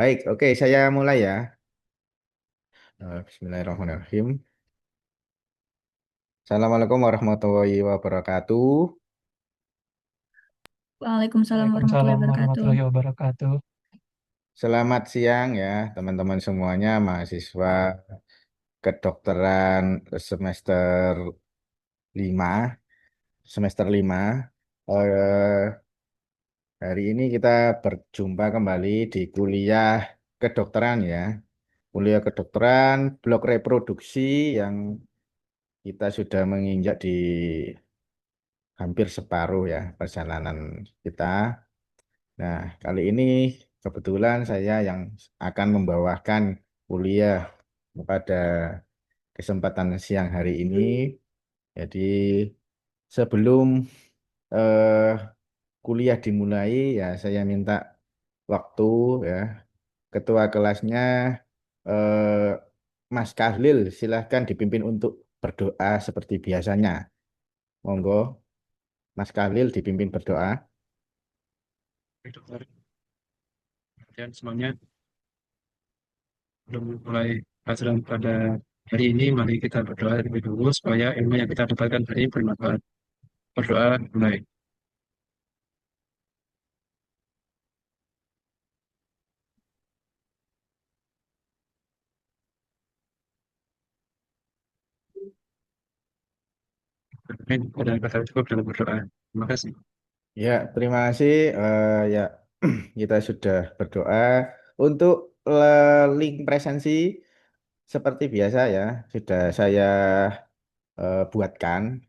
Baik, oke, saya mulai ya. Bismillahirrahmanirrahim. Assalamualaikum warahmatullahi wabarakatuh. Waalaikumsalam warahmatullahi Waalaikumsalam wabarakatuh. warahmatullahi wabarakatuh. Selamat siang ya, teman-teman semuanya, mahasiswa kedokteran semester 5, semester 5. Eh, Hari ini kita berjumpa kembali di kuliah kedokteran ya. Kuliah kedokteran, blok reproduksi yang kita sudah menginjak di hampir separuh ya perjalanan kita. Nah, kali ini kebetulan saya yang akan membawakan kuliah pada kesempatan siang hari ini. Jadi sebelum eh, kuliah dimulai ya saya minta waktu ya ketua kelasnya eh, Mas Kahlil silahkan dipimpin untuk berdoa seperti biasanya. Monggo Mas Kahlil dipimpin berdoa. Baik, dokter. Dan semuanya belum mulai pelajaran pada hari ini, mari kita berdoa terlebih dahulu supaya ilmu yang kita dapatkan hari ini bermanfaat. Berdoa mulai. Amin. Dan kata cukup dalam berdoa. Terima kasih. Ya, terima kasih. Ya, kita sudah berdoa untuk link presensi seperti biasa ya. Sudah saya buatkan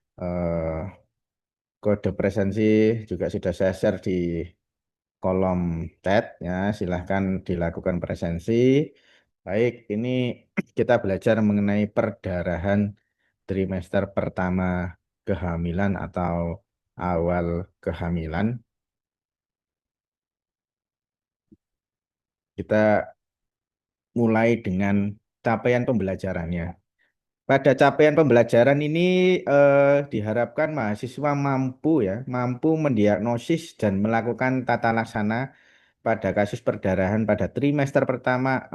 kode presensi juga sudah saya share di kolom chat ya. Silahkan dilakukan presensi. Baik, ini kita belajar mengenai perdarahan trimester pertama kehamilan atau awal kehamilan. Kita mulai dengan capaian pembelajarannya. Pada capaian pembelajaran ini diharapkan mahasiswa mampu mendiagnosis dan melakukan tata laksana pada kasus perdarahan pada trimester pertama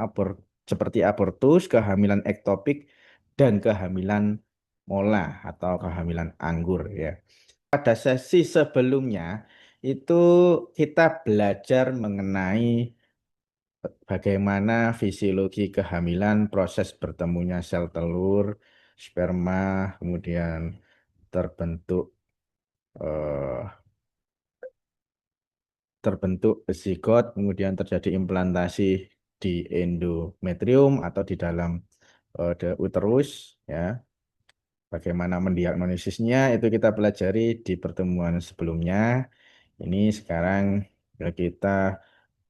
seperti abortus, kehamilan ektopik, dan kehamilan mola atau kehamilan anggur ya. Pada sesi sebelumnya itu kita belajar mengenai bagaimana fisiologi kehamilan, proses bertemunya sel telur, sperma, kemudian terbentuk eh, terbentuk zigot, kemudian terjadi implantasi di endometrium atau di dalam uterus, ya. Bagaimana mendiagnosisnya itu kita pelajari di pertemuan sebelumnya. Ini sekarang kita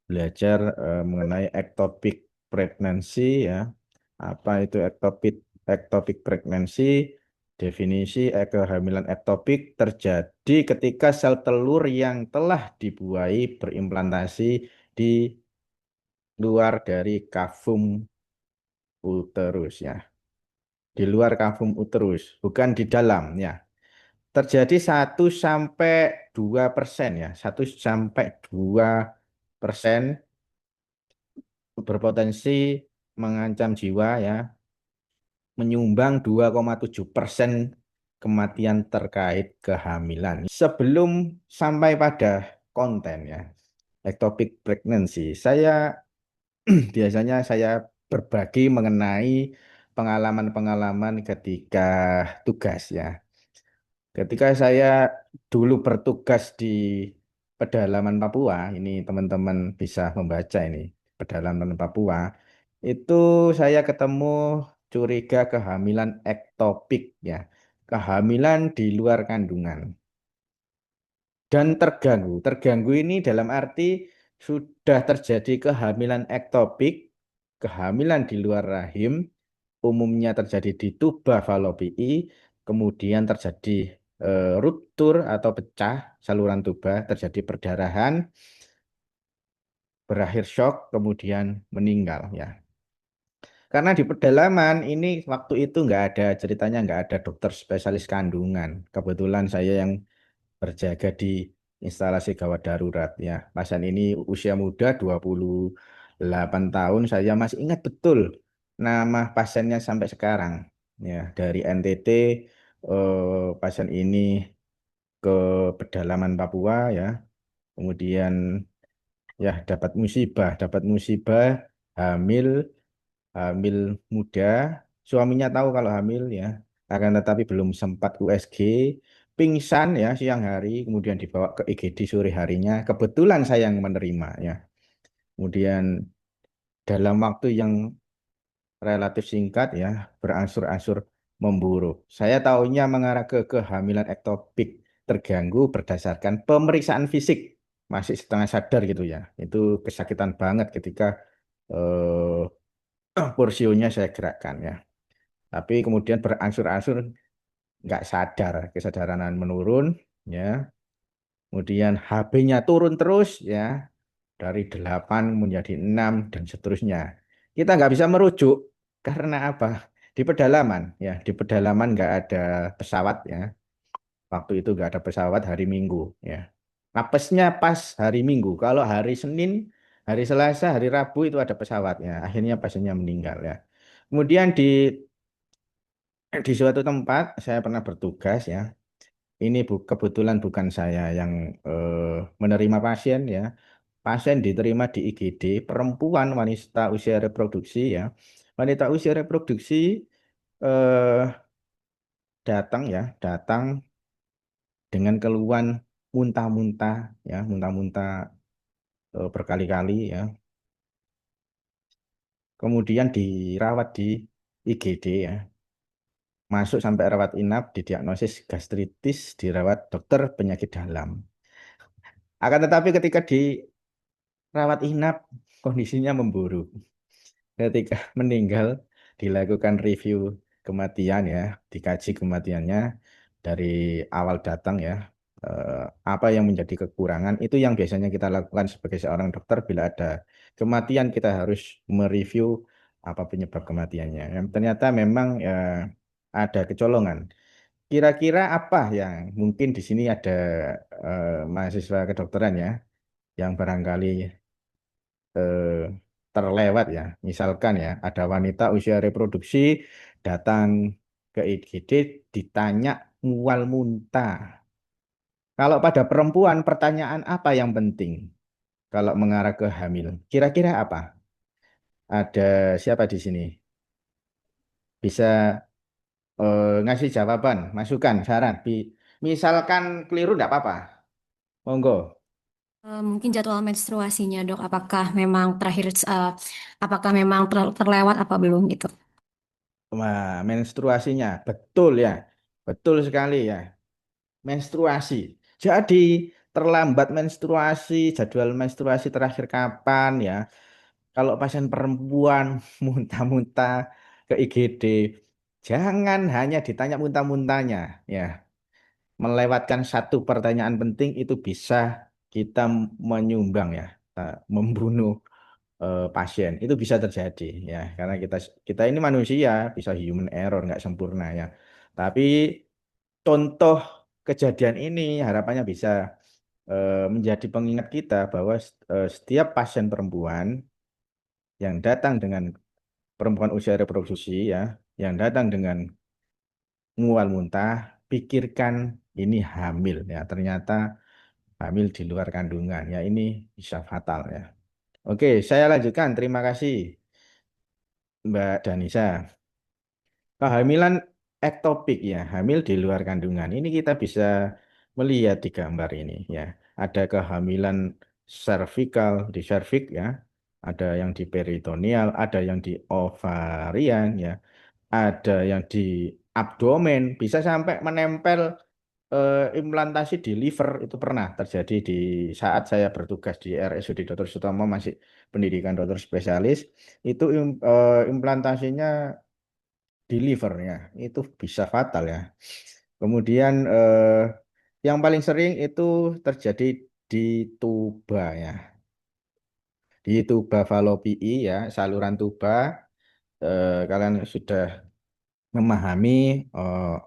belajar mengenai ectopic pregnancy ya. Apa itu ectopic pregnancy? Definisi kehamilan ektopik terjadi ketika sel telur yang telah dibuai berimplantasi di luar dari kavum uterus ya. Di luar kavum uterus, bukan di dalam ya. Terjadi 1 sampai 2% ya. 1 sampai 2% berpotensi mengancam jiwa ya, menyumbang 2,7% kematian terkait kehamilan. Sebelum sampai pada konten ya, ectopic pregnancy, saya biasanya saya berbagi mengenai pengalaman-pengalaman ketika tugas ya. Ketika saya dulu bertugas di pedalaman Papua, ini teman-teman bisa membaca ini, pedalaman Papua, itu saya ketemu curiga kehamilan ektopik ya, kehamilan di luar kandungan. Dan terganggu. Terganggu ini dalam arti sudah terjadi kehamilan ektopik, kehamilan di luar rahim, umumnya terjadi di tuba falopii, kemudian terjadi ruptur atau pecah saluran tuba, terjadi perdarahan, berakhir shock, kemudian meninggal ya. Karena di pedalaman ini waktu itu nggak ada ceritanya, nggak ada dokter spesialis kandungan. Kebetulan saya yang berjaga di instalasi gawat darurat ya. Pasien ini usia muda 25 8 tahun saya masih ingat betul nama pasiennya sampai sekarang. Ya, dari NTT pasien ini ke pedalaman Papua ya. Kemudian ya dapat musibah hamil hamil muda, suaminya tahu kalau hamil ya, akan tetapi belum sempat USG, pingsan ya siang hari, kemudian dibawa ke IGD sore harinya, kebetulan saya yang menerima ya. Kemudian dalam waktu yang relatif singkat ya, berangsur-angsur memburuk. Saya tahunya mengarah ke kehamilan ektopik terganggu berdasarkan pemeriksaan fisik, masih setengah sadar gitu ya. Itu kesakitan banget ketika porsionya saya gerakkan ya. Tapi kemudian berangsur-angsur nggak sadar, kesadaran menurun ya. Kemudian HB-nya turun terus ya, dari 8 menjadi 6 dan seterusnya. Kita nggak bisa merujuk karena apa? Di pedalaman ya, di pedalaman nggak ada pesawat ya. Waktu itu nggak ada pesawat hari Minggu ya. Apesnya pas hari Minggu. Kalau hari Senin, hari Selasa, hari Rabu itu ada pesawatnya. Akhirnya pasiennya meninggal ya. Kemudian di suatu tempat saya pernah bertugas ya. Ini kebetulan bukan saya yang menerima pasien ya. Pasien diterima di IGD, perempuan wanita usia reproduksi ya. Wanita usia reproduksi eh, datang dengan keluhan muntah-muntah ya, muntah-muntah berkali-kali ya. Kemudian dirawat di IGD ya. Masuk sampai rawat inap, didiagnosis gastritis, dirawat dokter penyakit dalam. Akan tetapi ketika dirawat inap, kondisinya memburuk. Ketika meninggal, dilakukan review kematian ya, dikaji kematiannya dari awal datang ya, eh, apa yang menjadi kekurangan, itu yang biasanya kita lakukan sebagai seorang dokter bila ada kematian kita harus mereview apa penyebab kematiannya. Yang ternyata memang ada kecolongan. Kira-kira apa yang mungkin di sini ada mahasiswa kedokteran ya, yang barangkali eh, terlewat ya. Misalkan ya, ada wanita usia reproduksi datang ke IGD ditanya mual muntah. Kalau pada perempuan, pertanyaan apa yang penting kalau mengarah ke hamil? Kira-kira apa? Ada siapa di sini? Bisa ngasih jawaban, masukan, saran. Misalkan keliru enggak apa-apa. Monggo. Mungkin jadwal menstruasinya, Dok, apakah memang terlewat apa belum gitu? Wah, menstruasinya betul ya. Betul sekali ya. Menstruasi. Jadi terlambat menstruasi, jadwal menstruasi terakhir kapan ya? Kalau pasien perempuan muntah-muntah ke IGD, jangan hanya ditanya muntah-muntahnya ya. Melewatkan satu pertanyaan penting itu bisa kita menyumbang ya, membunuh pasien. Itu bisa terjadi ya, karena kita kita ini manusia, bisa human error, nggak sempurna ya. Tapi contoh kejadian ini harapannya bisa menjadi pengingat kita bahwa setiap pasien perempuan yang datang dengan perempuan usia reproduksi ya, yang datang dengan mual muntah, pikirkan ini hamil ya. Ternyata hamil di luar kandungan ya, ini bisa fatal ya. Oke, saya lanjutkan. Terima kasih Mbak Danisa. Kehamilan ektopik ya, hamil di luar kandungan. Ini kita bisa melihat di gambar ini ya. Ada kehamilan cervical di cervix ya, ada yang di peritoneal, ada yang di ovarian ya, ada yang di abdomen, bisa sampai menempel implantasi di liver. Itu pernah terjadi di saat saya bertugas di RSUD Dr. Sutomo, masih pendidikan dokter spesialis. Itu implantasinya di livernya itu bisa fatal ya. Kemudian yang paling sering itu terjadi di tuba ya. Di tuba falopii ya, saluran tuba. Kalian sudah memahami eh,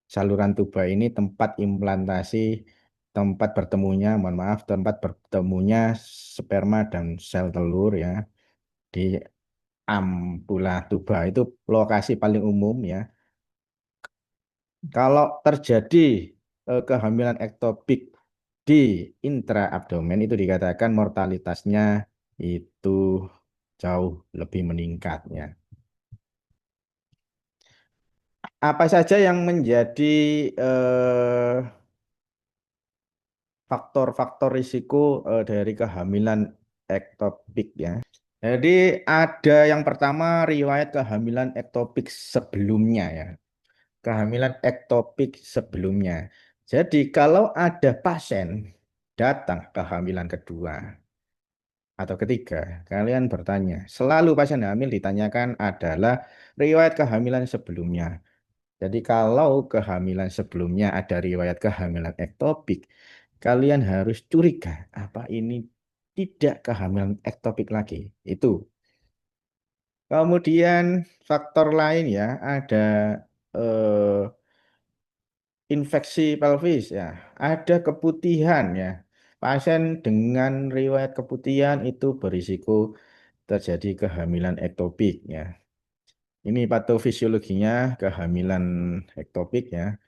saluran tuba ini tempat implantasi, tempat bertemunya, mohon maaf, tempat bertemunya sperma dan sel telur ya. di ampula tuba itu lokasi paling umum ya. Kalau terjadi kehamilan ektopik di intraabdomen itu dikatakan mortalitasnya itu jauh lebih meningkat ya. Apa saja yang menjadi eh, faktor-faktor risiko dari kehamilan ektopik ya? Jadi ada yang pertama riwayat kehamilan ektopik sebelumnya ya. Kehamilan ektopik sebelumnya. Jadi kalau ada pasien datang kehamilan kedua atau ketiga, kalian bertanya, selalu pasien hamil ditanyakan adalah riwayat kehamilan sebelumnya. Jadi kalau kehamilan sebelumnya ada riwayat kehamilan ektopik, kalian harus curiga apa ini tidak kehamilan ektopik lagi. Itu. Kemudian faktor lain ya, ada eh, infeksi pelvis ya, ada keputihan ya. Pasien dengan riwayat keputihan itu berisiko terjadi kehamilan ektopik ya. Ini patofisiologinya kehamilan ektopik ya.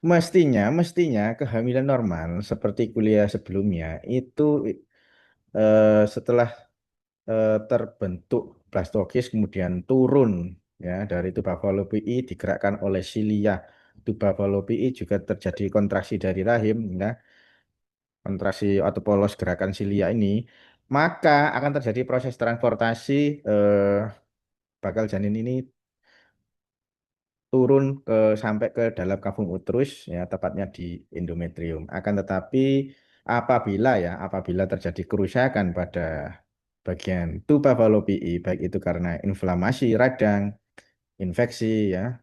Mestinya kehamilan normal seperti kuliah sebelumnya itu setelah terbentuk blastokis kemudian turun ya dari tuba fallopi digerakkan oleh silia tuba fallopi juga terjadi kontraksi dari rahim ya kontraksi atau polos gerakan silia ini maka akan terjadi proses transportasi bakal janin ini turun sampai ke dalam kavum uterus ya tepatnya di endometrium. Akan tetapi apabila terjadi kerusakan pada bagian tuba fallopi'i baik itu karena inflamasi radang, infeksi ya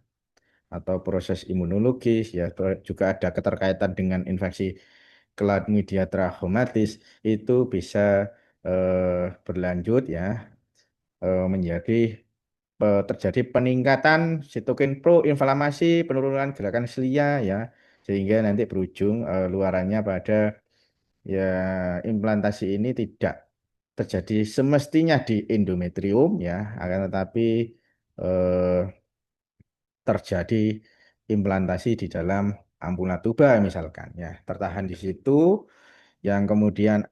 atau proses imunologis ya juga ada keterkaitan dengan infeksi chlamydia trachomatis itu bisa berlanjut ya menjadi terjadi peningkatan sitokin proinflamasi, penurunan gerakan silia ya, sehingga nanti berujung luarannya pada ya implantasi ini tidak terjadi semestinya di endometrium ya, akan tetapi eh, terjadi implantasi di dalam ampula tuba misalkan ya, tertahan di situ yang kemudian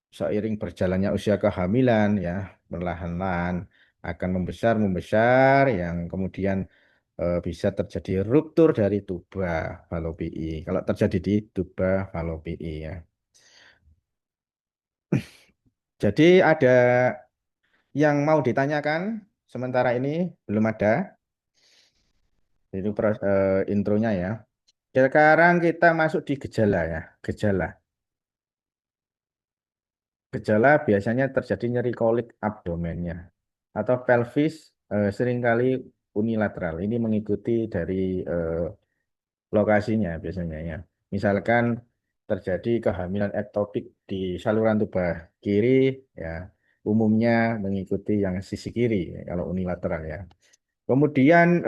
seiring berjalannya usia kehamilan ya perlahan-lahan akan membesar yang kemudian bisa terjadi ruptur dari tuba fallopi'i. Kalau terjadi di tuba fallopi'i ya. Jadi ada yang mau ditanyakan sementara ini belum ada. Itu intronya ya. Sekarang kita masuk di gejala ya. Gejala. Gejala biasanya terjadi nyeri kolik abdomennya atau pelvis seringkali unilateral. Ini mengikuti dari lokasinya biasanya ya. Misalkan terjadi kehamilan ektopik di saluran tuba kiri ya, umumnya mengikuti yang sisi kiri ya, kalau unilateral ya. Kemudian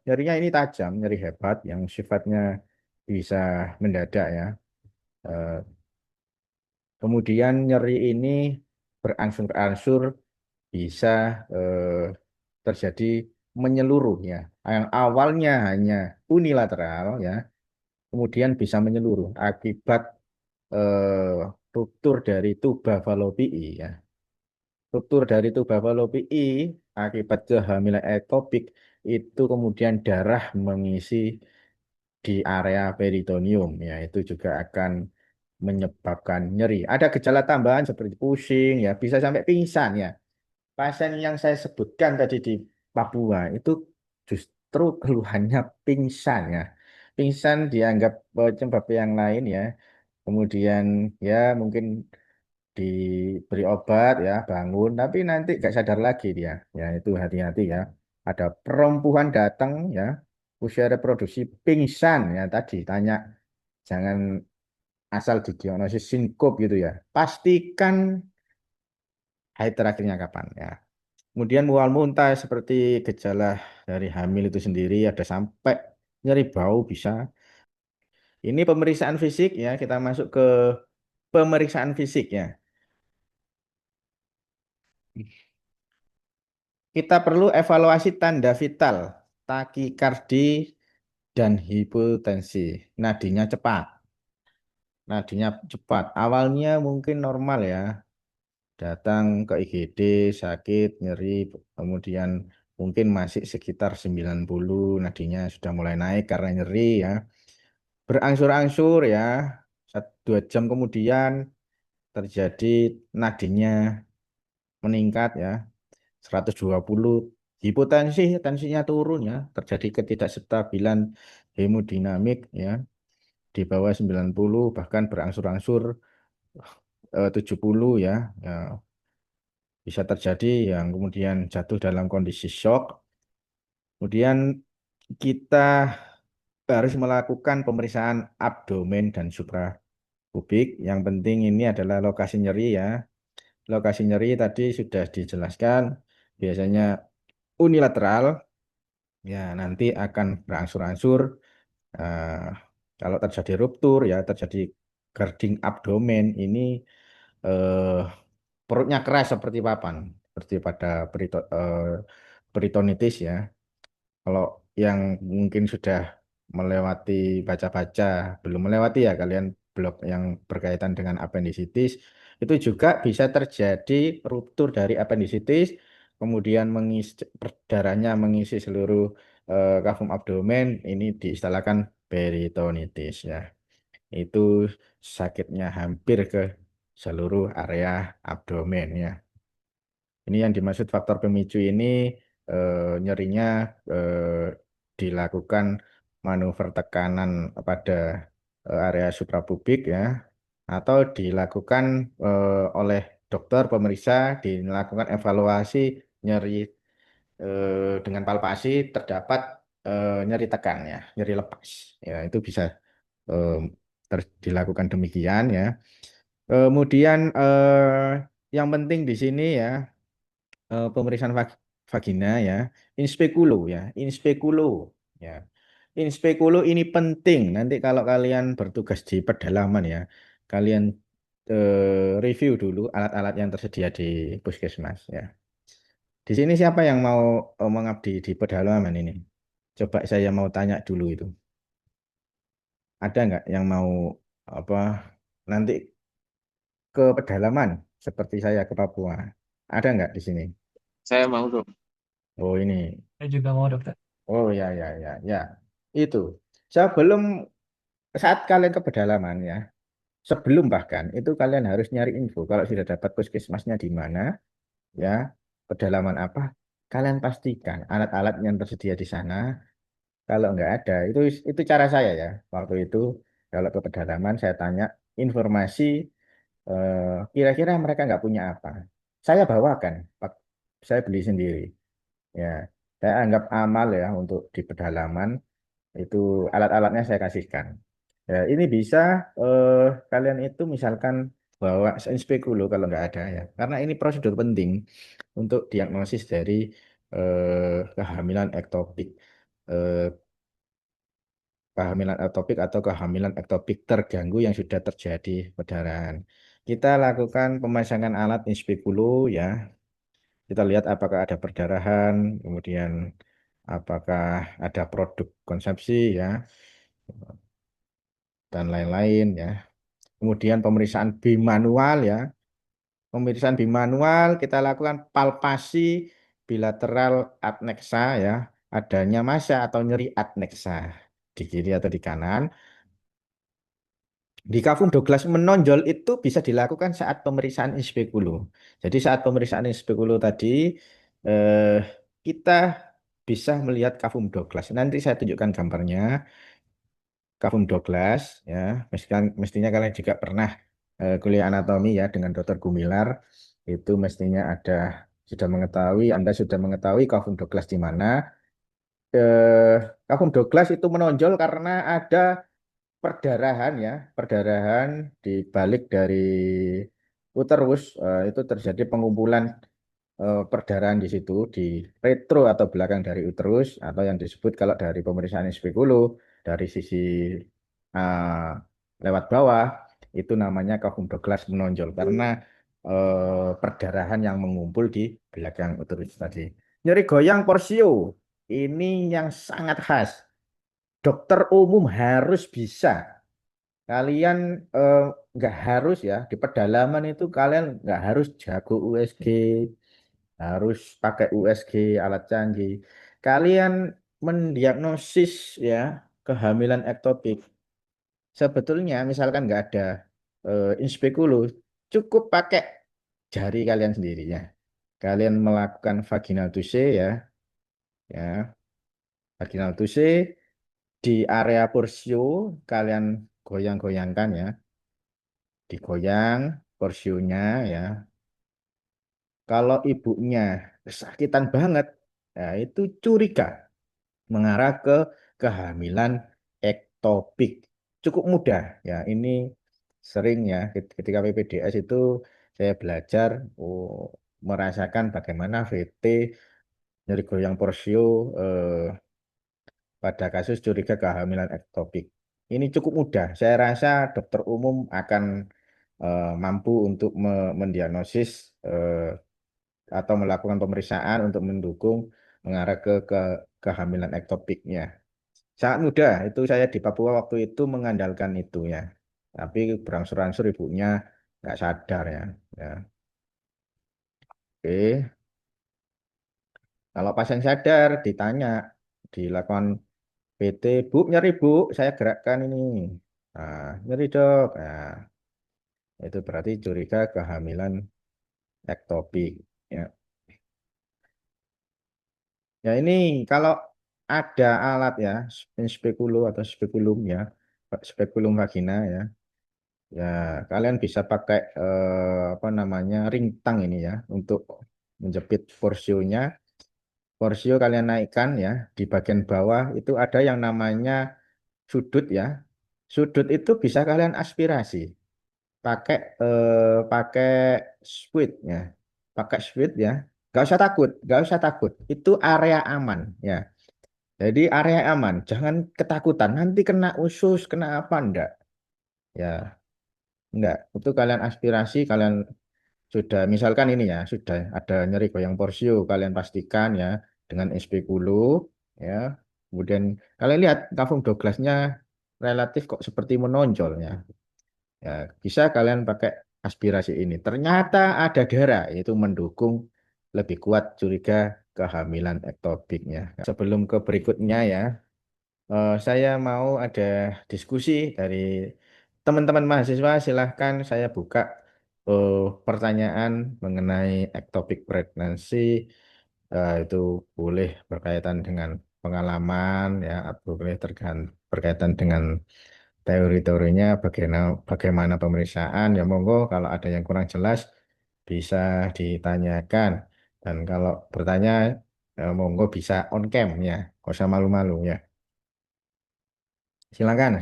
nyerinya ini tajam, nyeri hebat yang sifatnya bisa mendadak ya. Eh, Kemudian nyeri ini berangsur-angsur bisa terjadi menyeluruh ya. Yang awalnya hanya unilateral ya, kemudian bisa menyeluruh akibat ruptur dari tuba fallopi'i ya. Ruptur dari tuba fallopi'i akibat kehamilan ektopik itu kemudian darah mengisi di area peritoneum ya itu juga akan menyebabkan nyeri. Ada gejala tambahan seperti pusing ya, bisa sampai pingsan ya. Pasien yang saya sebutkan tadi di Papua itu justru keluhannya pingsan ya. Pingsan dianggap penyebab yang lain ya. Kemudian ya mungkin diberi obat ya bangun tapi nanti gak sadar lagi dia. Ya itu hati-hati ya. Ada perempuan datang ya usia reproduksi pingsan ya tadi tanya jangan asal didiagnosis sinkop gitu ya. Pastikan haid terakhirnya kapan ya. Kemudian mual muntah seperti gejala dari hamil itu sendiri ada sampai nyeri bau bisa. Ini pemeriksaan fisik ya, kita masuk ke pemeriksaan fisik ya. kita perlu evaluasi tanda vital, takikardi dan hipotensi. Nadinya cepat. Nadinya cepat. Awalnya mungkin normal ya. Datang ke IGD, sakit, nyeri, kemudian mungkin masih sekitar 90, nadinya sudah mulai naik karena nyeri ya. Berangsur-angsur ya, 1-2 jam kemudian terjadi nadinya meningkat ya, 120, hipotensi, tensinya turun ya, terjadi ketidakstabilan hemodinamik ya, di bawah 90 bahkan berangsur-angsur 70 ya, ya bisa terjadi yang kemudian jatuh dalam kondisi shock. Kemudian kita harus melakukan pemeriksaan abdomen dan suprapubik. Yang penting ini adalah lokasi nyeri ya. Lokasi nyeri tadi sudah dijelaskan, biasanya unilateral, ya nanti akan berangsur-angsur. eh, Kalau terjadi ruptur ya, terjadi guarding abdomen ini eh, perutnya keras seperti papan, seperti pada peritonitis ya. Kalau yang mungkin sudah melewati baca-baca, belum melewati ya kalian blog yang berkaitan dengan apendisitis, itu juga bisa terjadi ruptur dari apendisitis, kemudian mengisi darahnya mengisi seluruh kafum abdomen, ini diistilahkan peritonitis ya. Itu sakitnya hampir ke seluruh area abdomen ya. Ini yang dimaksud faktor pemicu ini nyerinya eh, dilakukan manuver tekanan pada area suprapubik ya, atau dilakukan oleh dokter pemeriksa, dilakukan evaluasi nyeri dengan palpasi terdapat nyeri tekan ya, nyeri lepas ya itu bisa eh, dilakukan demikian ya. Kemudian yang penting di sini ya pemeriksaan vagina ya, inspekulo ya, inspekulo ya. Inspekulo ini penting nanti kalau kalian bertugas di pedalaman ya, kalian review dulu alat-alat yang tersedia di puskesmas ya. Di sini siapa yang mau mengabdi di pedalaman ini? Coba saya mau tanya dulu itu. Ada nggak yang mau apa nanti ke pedalaman seperti saya ke Papua? Ada nggak di sini? Saya mau dong. Oh ini. Saya juga mau dokter. Oh ya ya ya ya. Itu. Sebelum saat kalian ke pedalaman ya, sebelum bahkan itu kalian harus nyari info kalau sudah dapat puskesmasnya di mana ya, pedalaman apa. Kalian pastikan alat-alat yang tersedia di sana. Kalau nggak ada, itu cara saya ya. Waktu itu kalau ke pedalaman saya tanya informasi kira-kira mereka nggak punya apa. Saya bawakan, saya beli sendiri. Ya, saya anggap amal ya untuk di pedalaman itu alat-alatnya saya kasihkan. Ya, ini bisa eh, kalian itu misalkan bawa inspekulu kalau nggak ada ya, karena ini prosedur penting untuk diagnosis dari kehamilan ektopik, eh, kehamilan ektopik atau kehamilan ektopik terganggu yang sudah terjadi perdarahan. Kita lakukan pemasangan alat inspekulu ya. Kita lihat apakah ada perdarahan, kemudian apakah ada produk konsepsi ya, dan lain-lain ya. Kemudian pemeriksaan bimanual ya. Pemeriksaan bimanual kita lakukan palpasi bilateral adnexa ya. Adanya massa atau nyeri adnexa di kiri atau di kanan. Di kafum Douglas menonjol itu bisa dilakukan saat pemeriksaan in speculo. Jadi saat pemeriksaan in speculo tadi eh, kita bisa melihat kafum Douglas. Nanti saya tunjukkan gambarnya. Kavum Douglas ya mestinya kalian juga pernah kuliah anatomi ya dengan Dr. Gumilar itu mestinya ada sudah mengetahui Anda sudah mengetahui Kavum Douglas di mana Kavum Douglas itu menonjol karena ada perdarahan ya perdarahan di balik dari uterus itu terjadi pengumpulan perdarahan di situ di retro atau belakang dari uterus atau yang disebut kalau dari pemeriksaan spekulu dari sisi eh, lewat bawah itu namanya kafum Douglas menonjol karena perdarahan yang mengumpul di belakang uterus tadi. Nyeri goyang porsio. Ini yang sangat khas. Dokter umum harus bisa. Kalian eh, nggak harus ya di pedalaman itu kalian nggak harus jago USG, harus pakai USG alat canggih. Kalian mendiagnosis ya kehamilan ektopik. Sebetulnya misalkan nggak ada inspekulus, cukup pakai jari kalian sendirinya. Kalian melakukan vaginal tuse ya vaginal tuse di area porsio, kalian goyang-goyangkan ya, digoyang porsionya ya. Kalau ibunya kesakitan banget, ya itu curiga mengarah ke kehamilan ektopik. Cukup mudah ya. Ini sering ya ketika PPDS itu saya belajar merasakan bagaimana VT nyeri goyang porsio pada kasus curiga kehamilan ektopik. Ini cukup mudah. Saya rasa dokter umum akan mampu untuk mendiagnosis atau melakukan pemeriksaan untuk mendukung mengarah ke kehamilan ektopiknya. Sangat mudah. Itu saya di Papua waktu itu mengandalkan itu ya. Tapi berangsur-angsur ibunya nggak sadar ya. Ya. Oke. Kalau pasien sadar ditanya, dilakukan PT, Bu, nyeri Bu, saya gerakkan ini. Nah, nyeri dok. Nah, itu berarti curiga kehamilan ektopik. Ya. Ya ini kalau ada alat ya, spekulum atau spekulum ya, spekulum vagina ya. Ya, kalian bisa pakai apa namanya ring tang ini ya untuk menjepit porsionya. Porsio kalian naikkan ya di bagian bawah itu ada yang namanya sudut ya. Sudut itu bisa kalian aspirasi pakai pakai squid ya, pakai squid ya. Gak usah takut, gak usah takut. Itu area aman ya. Jadi area aman, jangan ketakutan. Nanti kena usus, kena apa enggak? Ya, enggak. Itu kalian aspirasi, kalian sudah misalkan ini ya, sudah ada nyeri goyang porsio, kalian pastikan ya dengan SPKulu ya. Kemudian kalian lihat kafum Douglasnya relatif kok seperti menonjol ya. Ya, bisa kalian pakai aspirasi ini. Ternyata ada darah, itu mendukung lebih kuat curiga kehamilan ektopiknya. Sebelum ke berikutnya ya, saya mau ada diskusi dari teman-teman mahasiswa. Silahkan saya buka eh, pertanyaan mengenai ectopic pregnancy. Itu boleh berkaitan dengan pengalaman ya, atau boleh berkaitan dengan teori-teorinya, bagaimana pemeriksaan. Ya monggo kalau ada yang kurang jelas bisa ditanyakan. Dan kalau bertanya, monggo bisa on cam ya, nggak usah malu-malu ya. Silakan,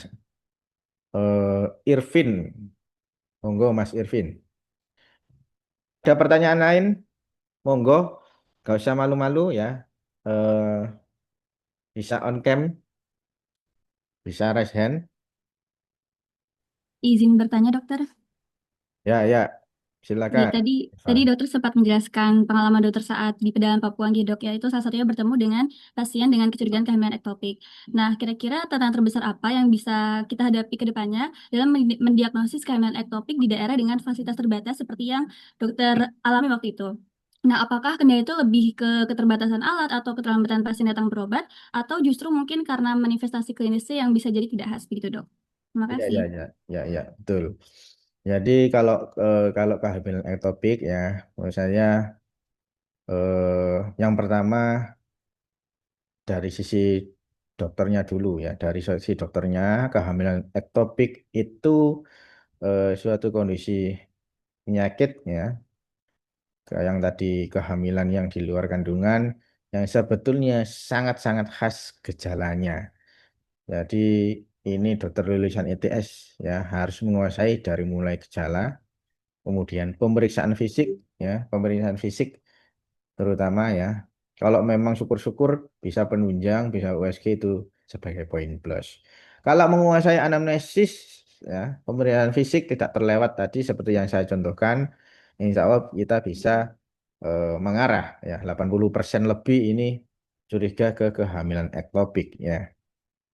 Irvin, monggo Mas Irvin. Ada pertanyaan lain? Monggo, gak usah malu-malu ya. Eh, bisa on cam, bisa raise hand. Izin bertanya, dokter. Ya, ya, Iya, silakan. tadi Eva. tadi dokter sempat menjelaskan pengalaman dokter saat di pedalaman Papua nggih, Dok, ya itu salah satunya bertemu dengan pasien dengan kecurigaan kehamilan ektopik. Nah, kira-kira tantangan terbesar apa yang bisa kita hadapi ke depannya dalam mendiagnosis kehamilan ektopik di daerah dengan fasilitas terbatas seperti yang dokter alami waktu itu? Nah, apakah kendala itu lebih ke keterbatasan alat atau keterlambatan pasien datang berobat, atau justru mungkin karena manifestasi klinisnya yang bisa jadi tidak khas begitu, Dok? Terima Ya, ya, kasih. ya, ya, ya, betul. Jadi kalau kehamilan ektopik ya, menurut saya yang pertama dari sisi dokternya dulu ya, dari sisi dokternya kehamilan ektopik itu suatu kondisi penyakit ya, kayak yang tadi kehamilan yang di luar kandungan yang sebetulnya sangat-sangat khas gejalanya. Jadi ini dokter lulusan ITS ya harus menguasai dari mulai gejala, kemudian pemeriksaan fisik ya, pemeriksaan fisik terutama ya. Kalau memang syukur-syukur bisa penunjang, bisa USG itu sebagai poin plus. Kalau menguasai anamnesis ya, pemeriksaan fisik tidak terlewat tadi seperti yang saya contohkan, insya Allah kita bisa mengarah ya 80% lebih ini curiga ke kehamilan ektopik ya.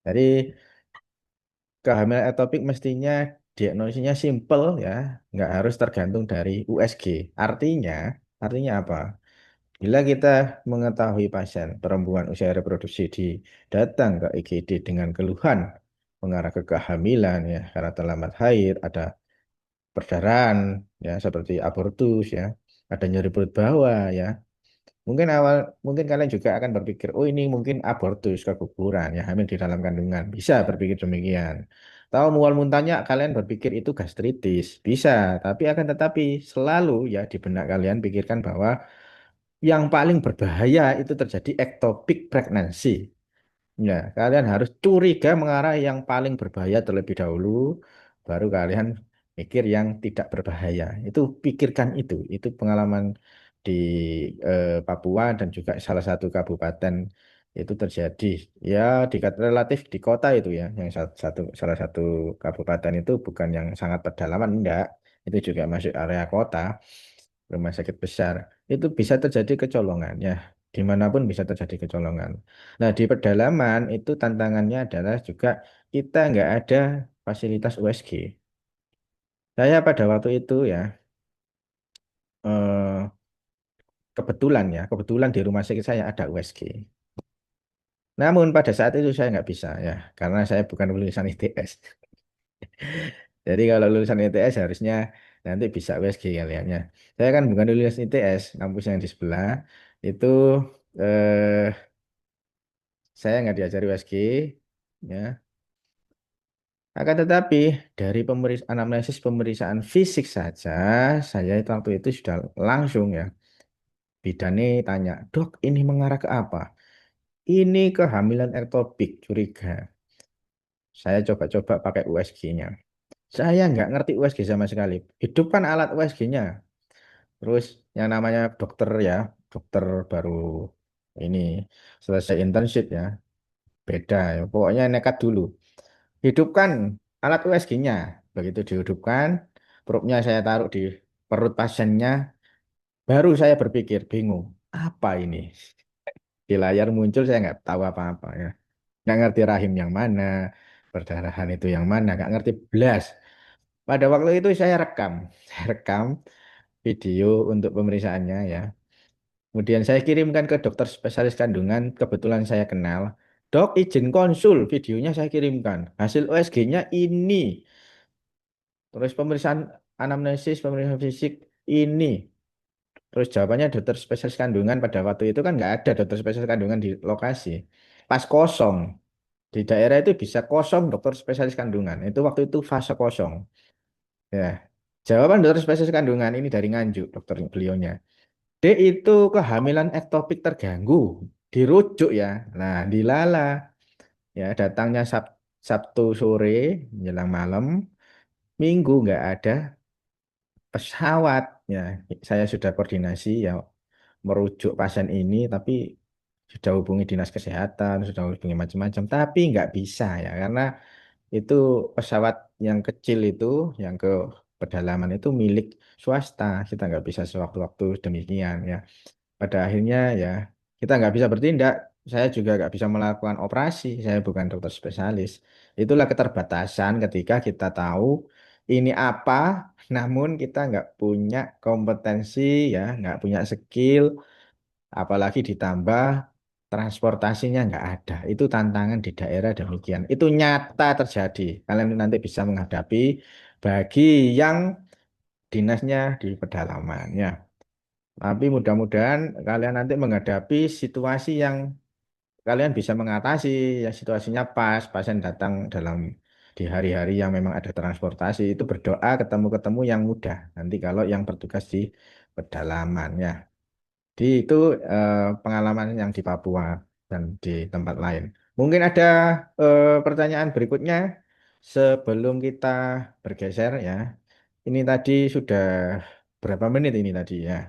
Jadi kehamilan ektopik mestinya diagnosisnya simple ya, nggak harus tergantung dari USG. Artinya, artinya apa? Bila kita mengetahui pasien perempuan usia reproduksi datang ke IGD dengan keluhan mengarah ke kehamilan ya, karena terlambat haid, ada perdarahan ya seperti abortus ya, ada nyeri perut bawah ya. Mungkin kalian juga akan berpikir, oh ini mungkin abortus keguguran ya, hamil di dalam kandungan. Bisa berpikir demikian. Tahu mual muntahnya kalian berpikir itu gastritis. Bisa, tapi akan tetapi selalu ya di benak kalian pikirkan bahwa yang paling berbahaya itu terjadi ectopic pregnancy. Ya, kalian harus curiga mengarah yang paling berbahaya terlebih dahulu, baru kalian mikir yang tidak berbahaya. Itu pikirkan itu. Itu pengalaman di Papua dan juga salah satu kabupaten itu terjadi. Ya, relatif di kota itu ya, yang salah satu kabupaten itu bukan yang sangat pedalaman, enggak. Itu juga masuk area kota, rumah sakit besar. Itu bisa terjadi kecolongan ya. Dimanapun bisa terjadi kecolongan. Nah, di pedalaman itu tantangannya adalah juga kita nggak ada fasilitas USG. Saya pada waktu itu ya, eh, kebetulan di rumah sakit saya ada USG. Namun pada saat itu saya nggak bisa ya, karena saya bukan lulusan ITS. Jadi kalau lulusan ITS harusnya nanti bisa USG kalian ya. Saya kan bukan lulusan ITS, kampus yang di sebelah itu eh, saya nggak diajari USG ya. Akan tetapi dari anamnesis pemeriksaan fisik saja, saya itu waktu itu sudah langsung ya. Bidane tanya, dok ini mengarah ke apa? Ini kehamilan ektopik, curiga. Saya coba-coba pakai USG-nya. Saya nggak ngerti USG sama sekali. Hidupkan alat USG-nya. Terus yang namanya dokter ya, dokter baru ini selesai internship ya, beda ya. Pokoknya nekat dulu. Hidupkan alat USG-nya. Begitu dihidupkan, probnya saya taruh di perut pasiennya, baru saya berpikir, bingung, apa ini? Di layar muncul saya nggak tahu apa-apa ya. Nggak ngerti rahim yang mana, perdarahan itu yang mana, nggak ngerti belas. Pada waktu itu saya rekam, saya rekam video untuk pemeriksaannya ya. Kemudian saya kirimkan ke dokter spesialis kandungan, kebetulan saya kenal. Dok, izin konsul, videonya saya kirimkan. Hasil USG-nya ini. Terus pemeriksaan anamnesis, pemeriksaan fisik ini. Terus jawabannya dokter spesialis kandungan pada waktu itu kan nggak ada dokter spesialis kandungan di lokasi. Pas kosong. Di daerah itu bisa kosong dokter spesialis kandungan. Itu waktu itu fase kosong. Ya. Jawaban dokter spesialis kandungan ini dari Nganjuk, dokter beliaunya. D itu kehamilan ektopik terganggu. Dirujuk ya. Nah, dilala. Ya, datangnya Sabtu sore, menjelang malam. Minggu nggak ada pesawat ya. Saya sudah koordinasi ya merujuk pasien ini tapi sudah hubungi dinas kesehatan, sudah hubungi macam-macam tapi nggak bisa ya karena itu pesawat yang kecil itu yang ke pedalaman itu milik swasta, kita nggak bisa sewaktu-waktu demikian ya. Pada akhirnya ya kita nggak bisa bertindak, saya juga nggak bisa melakukan operasi, saya bukan dokter spesialis. Itulah keterbatasan ketika kita tahu ini apa, namun kita nggak punya kompetensi ya, nggak punya skill, apalagi ditambah transportasinya nggak ada. Itu tantangan di daerah demikian. Itu nyata terjadi. Kalian nanti bisa menghadapi bagi yang dinasnya di pedalaman ya. Tapi mudah-mudahan kalian nanti menghadapi situasi yang kalian bisa mengatasi, ya situasinya pas, pasien datang di hari-hari yang memang ada transportasi, itu berdoa ketemu-ketemu yang mudah. Nanti kalau yang bertugas di pedalaman ya. Di itu pengalaman yang di Papua dan di tempat lain. Mungkin ada pertanyaan berikutnya sebelum kita bergeser ya. Ini tadi sudah berapa menit ini tadi ya?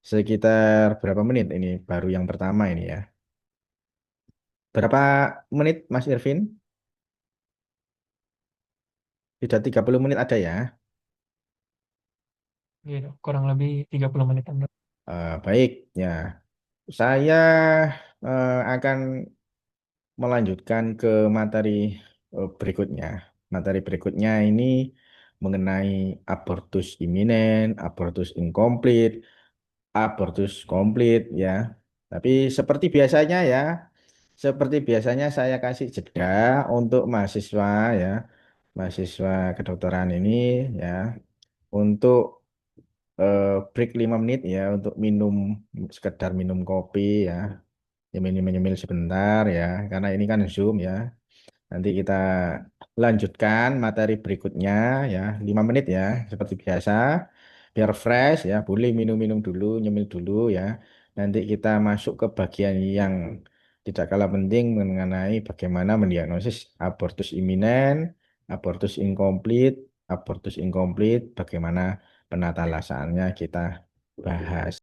Sekitar berapa menit ini baru yang pertama ini ya. Berapa menit Mas Irvin? Sudah 30 menit ada ya. Iya, Dok. Kurang lebih 30 menitan, Dok. Baik, ya. Saya akan melanjutkan ke materi berikutnya. Materi berikutnya ini mengenai abortus iminen, abortus incomplete, abortus komplit ya. Tapi seperti biasanya saya kasih jeda untuk mahasiswa ya, mahasiswa kedokteran ini ya, untuk break 5 menit ya, untuk sekedar minum kopi ya, nyemil-nyemil sebentar ya, karena ini kan Zoom ya. Nanti kita lanjutkan materi berikutnya ya, 5 menit ya, seperti biasa. Biar fresh ya, boleh minum-minum dulu, nyemil dulu ya. Nanti kita masuk ke bagian yang tidak kalah penting mengenai bagaimana mendiagnosis abortus incomplete, bagaimana penata laksanaannya kita bahas.